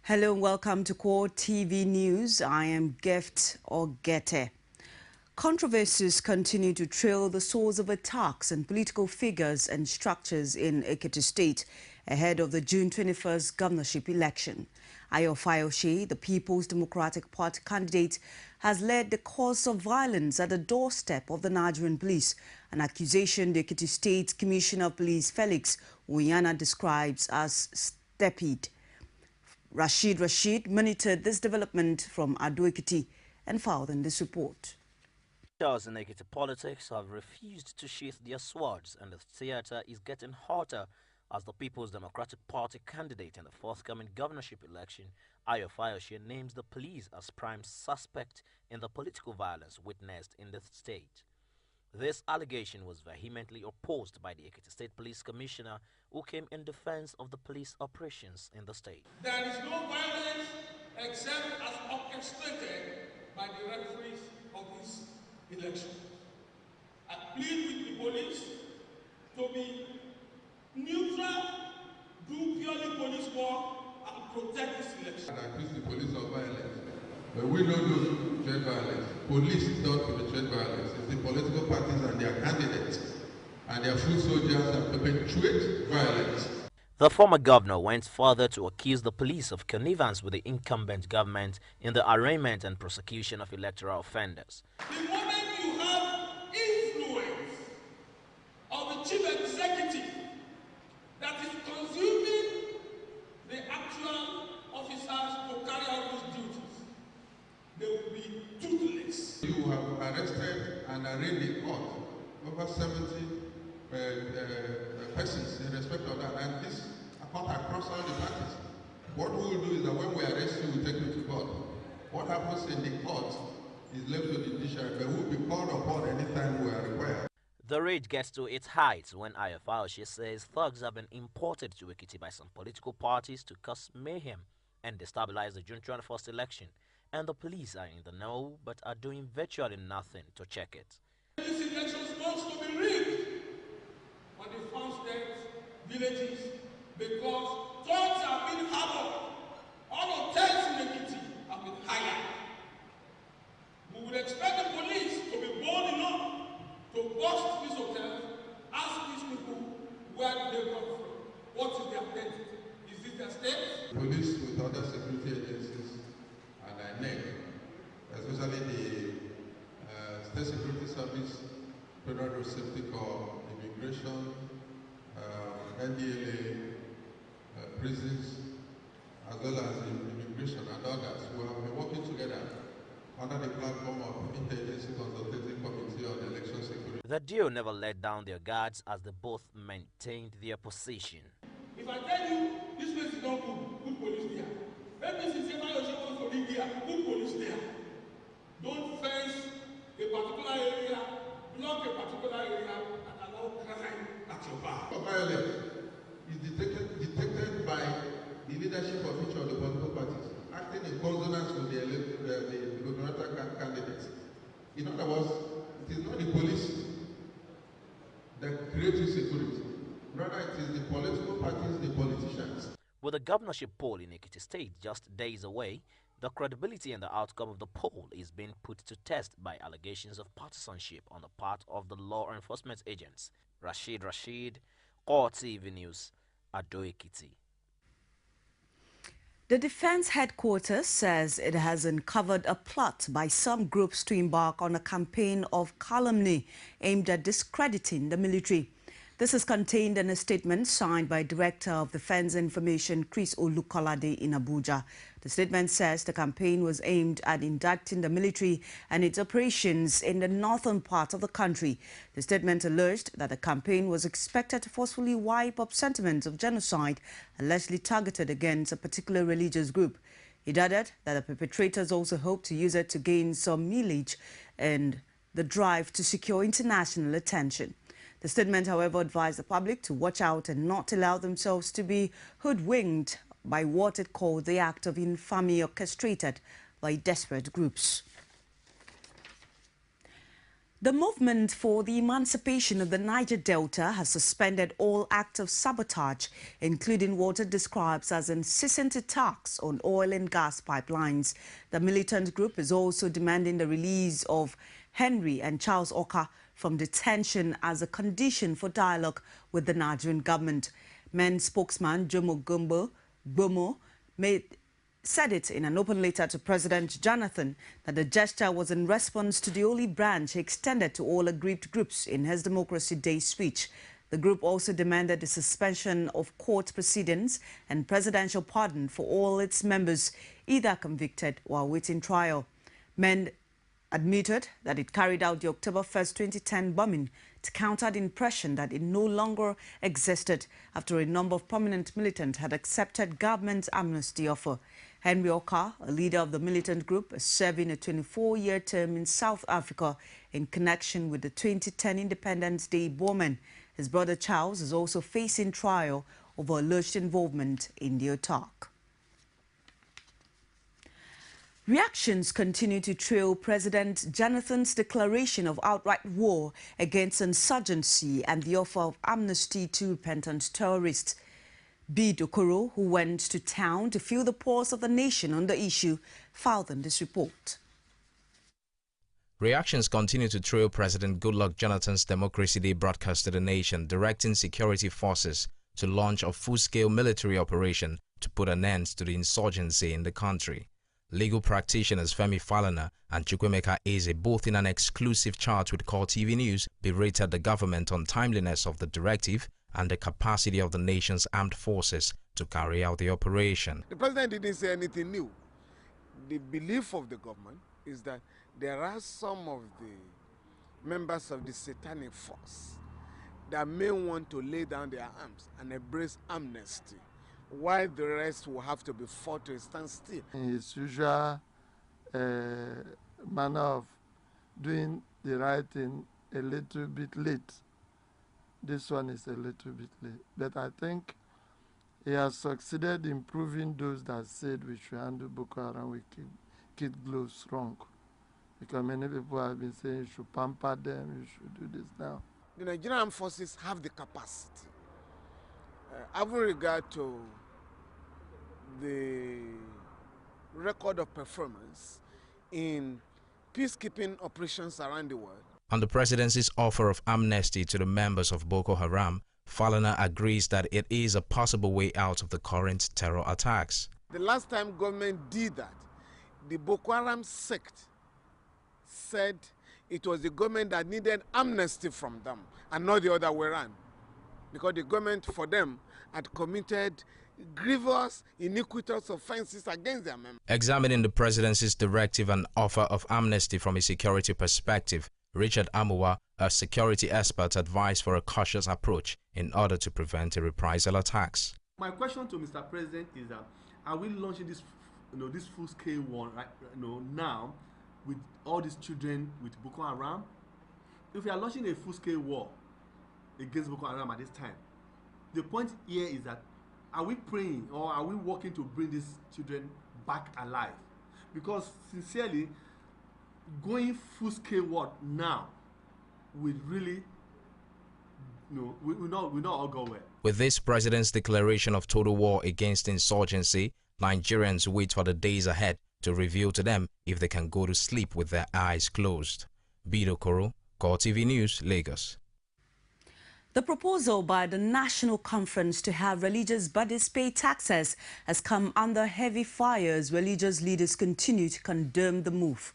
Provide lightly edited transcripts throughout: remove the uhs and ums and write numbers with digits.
Hello and welcome to CoreTV News. I am Gift Ogete. Controversies continue to trail the source of attacks on political figures and structures in Ekiti State ahead of the June 21st governorship election. Ayo Fayose, the People's Democratic Party candidate, has led the cause of violence at the doorstep of the Nigerian police, an accusation the Ekiti State Commissioner of Police Felix Uyana describes as stupid. Rashid monitored this development from Ado-Ekiti and filed in this report. Those in Ekiti politics have refused to sheath their swords, and the theater is getting hotter as the People's Democratic Party candidate in the forthcoming governorship election, Ayo Fayose, names the police as prime suspect in the political violence witnessed in the state. This allegation was vehemently opposed by the Ekiti State Police Commissioner, who came in defense of the police operations in the state. There is no violence except as orchestrated by the referees of this election. I plead with the police to be neutral, do purely police work, and protect this election. I accuse the police of violence. But we know those who perpetrate violence. Police don't perpetrate violence. It's the political parties and their candidates and their foot soldiers that perpetuate violence. The former governor went further to accuse the police of connivance with the incumbent government in the arraignment and prosecution of electoral offenders. The moment you have influence of the chief executive that is consuming the actual officers to carry out these duties, they will be toothless. You have arrested and arraigned in court over 70 persons in respect of that, and this court across all the parties. What we will do is that when we arrest you, we take you to court. What happens in the court is left to the judiciary, but we will be called upon anytime we are required. The rage gets to its heights when Ayo Fayose says thugs have been imported to Ekiti by some political parties to cause mayhem and destabilize the June 21st election, and the police are in the know but are doing virtually nothing to check it. This election is supposed to be rigged on the farmsteads, villages, because thugs have been harbored. All hotels in Ekiti have been hired. We would expect the police to be bold enough to bust these hotels, ask these people where do they come from, what is their identity, is this their state? Police with other security agencies and INEC, especially the State Security Service, Federal Road Safety Corps, Immigration, NDLA, prisons, as well as immigration and others, who have been working together under the platform of Interagency Consultative Committee on Election Security. The duo never let down their guards as they both maintained their position. If I tell you this place is not good, put police there. Let me say Fayose wants to live here, put police there. Don't fence a particular area, block a particular area, and allow crime at your back. Violence is detected by the leadership of each of the political parties, acting in consonance with the gubernatorial candidates. In other words, it is not the police that creates insecurity. Rather, it is the political parties, the politicians. With the governorship poll in Ekiti State just days away, the credibility and the outcome of the poll is being put to test by allegations of partisanship on the part of the law enforcement agents. Rashid, CoreTV News, Ado-Ekiti. The Defense Headquarters says it has uncovered a plot by some groups to embark on a campaign of calumny aimed at discrediting the military. This is contained in a statement signed by Director of Defense Information Chris Olukolade in Abuja. The statement says the campaign was aimed at indicting the military and its operations in the northern part of the country. The statement alleged that the campaign was expected to forcefully wipe up sentiments of genocide allegedly targeted against a particular religious group. It added that the perpetrators also hoped to use it to gain some mileage in the drive to secure international attention. The statement, however, advised the public to watch out and not allow themselves to be hoodwinked by what it called the act of infamy orchestrated by desperate groups. The movement for the emancipation of the Niger Delta has suspended all acts of sabotage, including what it describes as incessant attacks on oil and gas pipelines. The militant group is also demanding the release of Henry and Charles Oka from detention as a condition for dialogue with the Nigerian government. MEN spokesman Jomo Bomo said it in an open letter to President Jonathan that the gesture was in response to the olive branch he extended to all aggrieved groups in his Democracy Day speech. The group also demanded the suspension of court proceedings and presidential pardon for all its members, either convicted or awaiting trial. MEN admitted that it carried out the October 1st, 2010 bombing to counter the impression that it no longer existed after a number of prominent militants had accepted government's amnesty offer. Henry Oka, a leader of the militant group, is serving a 24-year term in South Africa in connection with the 2010 Independence Day bombing. His brother Charles is also facing trial over alleged involvement in the attack. Reactions continue to trail President Jonathan's declaration of outright war against insurgency and the offer of amnesty to repentant terrorists. Bid Okoro, who went to town to feel the pulse of the nation on the issue, filed in this report. Reactions continue to trail President Goodluck Jonathan's Democracy Day broadcast to the nation, directing security forces to launch a full-scale military operation to put an end to the insurgency in the country. Legal practitioners Femi Falana and Chukwemeka Eze, both in an exclusive chat with CoreTV News, berated the government on timeliness of the directive and the capacity of the nation's armed forces to carry out the operation. The president didn't say anything new. The belief of the government is that there are some of the members of the satanic force that may want to lay down their arms and embrace amnesty, while the rest will have to be fought to a standstill. In his usual manner of doing the right thing a little bit late, this one is a little bit late. But I think he has succeeded in proving those that said we should handle Boko Haram with kid gloves wrong. Because many people have been saying you should pamper them, you should do this now. The Nigerian armed forces have the capacity. Having regard to the record of performance in peacekeeping operations around the world. On the presidency's offer of amnesty to the members of Boko Haram, Falana agrees that it is a possible way out of the current terror attacks. The last time government did that, the Boko Haram sect said it was the government that needed amnesty from them and not the other way around, because the government for them had committed grievous, iniquitous offenses against their members. Examining the presidency's directive and offer of amnesty from a security perspective, Richard Amuwa, a security expert, advised for a cautious approach in order to prevent reprisal attacks. My question to Mr. President is that are we launching this, this full-scale war right, now with all these children with Boko Haram? If we are launching a full-scale war against Boko Haram at this time, the point here is that are we praying or are we working to bring these children back alive? Because sincerely, going full-scale war now will really, will not all go well. With this president's declaration of total war against insurgency, Nigerians wait for the days ahead to reveal to them if they can go to sleep with their eyes closed. Bid Okoro, CoreTV News, Lagos. The proposal by the National Conference to have religious bodies pay taxes has come under heavy fire as religious leaders continue to condemn the move.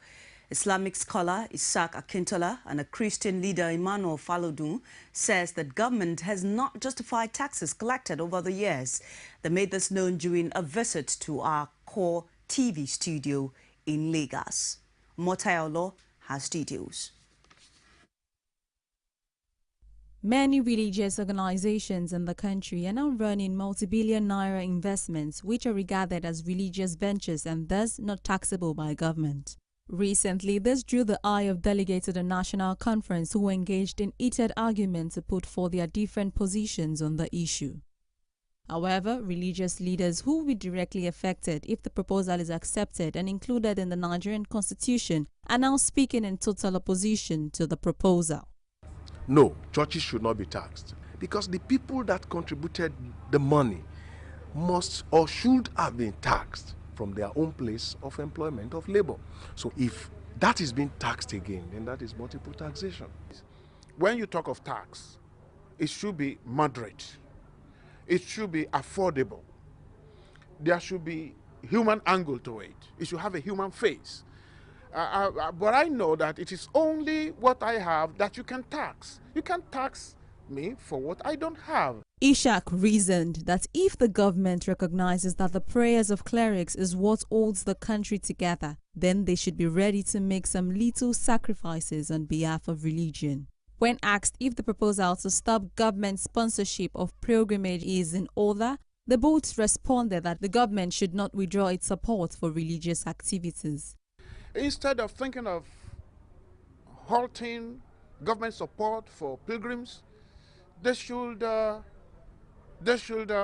Islamic scholar Isaac Akintola and a Christian leader Emmanuel Falodun says that government has not justified taxes collected over the years. They made this known during a visit to our CoreTV studio in Lagos. Motayolo has details. Many religious organizations in the country are now running multi-billion naira investments which are regarded as religious ventures and thus not taxable by government. Recently, this drew the eye of delegates to the National Conference who engaged in heated arguments to put forth their different positions on the issue. However, religious leaders who will be directly affected if the proposal is accepted and included in the Nigerian constitution are now speaking in total opposition to the proposal. No, churches should not be taxed because the people that contributed the money must or should have been taxed from their own place of employment of labor. So if that is being taxed again, then that is multiple taxation. When you talk of tax, it should be moderate. It should be affordable. There should be human angle to it. It should have a human face. But I know that it is only what I have that you can tax. You can't tax me for what I don't have. Ishak reasoned that if the government recognizes that the prayers of clerics is what holds the country together, then they should be ready to make some little sacrifices on behalf of religion. When asked if the proposal to stop government sponsorship of pilgrimage is in order, the both responded that the government should not withdraw its support for religious activities. Instead of thinking of halting government support for pilgrims, they should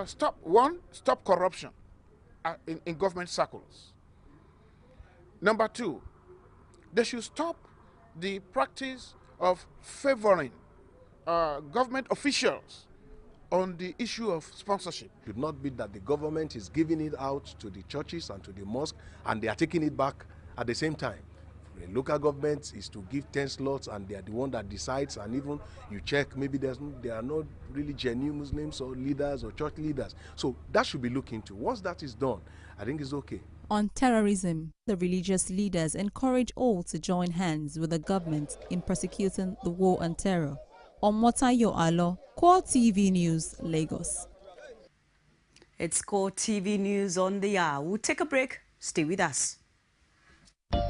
stop corruption in government circles. Number two, they should stop the practice of favoring government officials on the issue of sponsorship. It should not be that the government is giving it out to the churches and to the mosque and they are taking it back at the same time. The local government is to give 10 slots and they are the one that decides, and even you check, maybe there are not really genuine Muslims or leaders or church leaders. So that should be looked into. Once that is done, I think it's okay. On terrorism, the religious leaders encourage all to join hands with the government in prosecuting the war on terror. Omotayo Alo, CoreTV News, Lagos. It's CoreTV News on the hour. We'll take a break. Stay with us.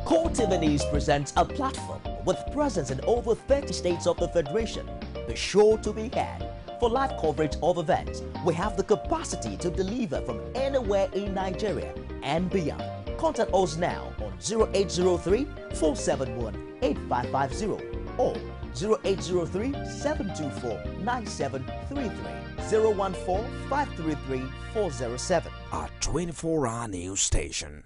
CoreTV News presents a platform with presence in over 30 states of the Federation. Be sure to be had. For live coverage of events, we have the capacity to deliver from anywhere in Nigeria and beyond. Contact us now on 0803-471-8550 or 0803-724-9733, 014-533-407. Our 24-hour news station.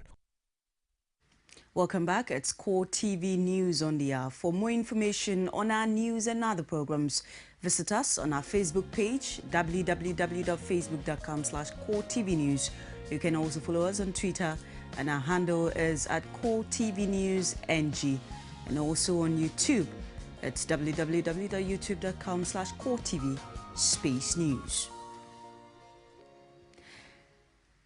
Welcome back. It's CoreTV News on the hour. For more information on our news and other programs, visit us on our Facebook page, www.facebook.com/CoreTVNews. You can also follow us on Twitter, and our handle is @CoreTVNewsNG, and also on YouTube. It's www.youtube.com/CoreTV_news.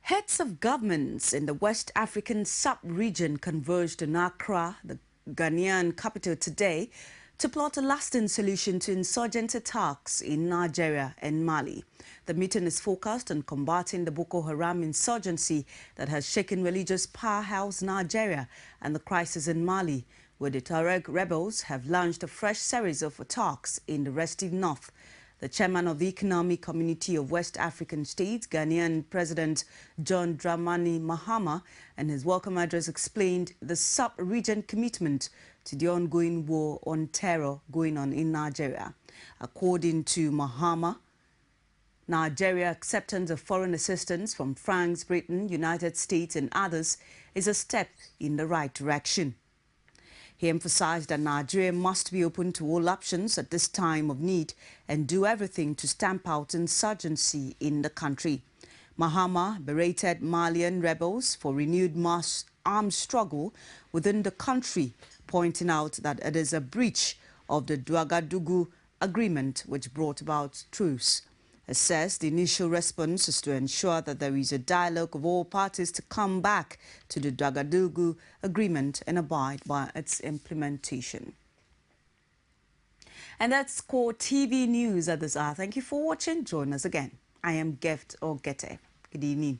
Heads of governments in the West African sub-region converged in Accra, the Ghanaian capital, today to plot a lasting solution to insurgent attacks in Nigeria and Mali. The meeting is focused on combating the Boko Haram insurgency that has shaken religious powerhouse Nigeria and the crisis in Mali, where the Tuareg rebels have launched a fresh series of attacks in the restive north. The chairman of the Economic Community of West African States, Ghanaian President John Dramani Mahama, and his welcome address explained the sub-region commitment to the ongoing war on terror going on in Nigeria. According to Mahama, Nigeria acceptance of foreign assistance from France, Britain, United States and others is a step in the right direction. He emphasized that Nigeria must be open to all options at this time of need and do everything to stamp out insurgency in the country. Mahama berated Malian rebels for renewed mass armed struggle within the country, pointing out that it is a breach of the Ouagadougou Agreement which brought about truce. He says the initial response is to ensure that there is a dialogue of all parties to come back to the Ouagadougou Agreement and abide by its implementation. And that's CoreTV News at this hour. Thank you for watching. Join us again. I am Gift Ogete. Good evening.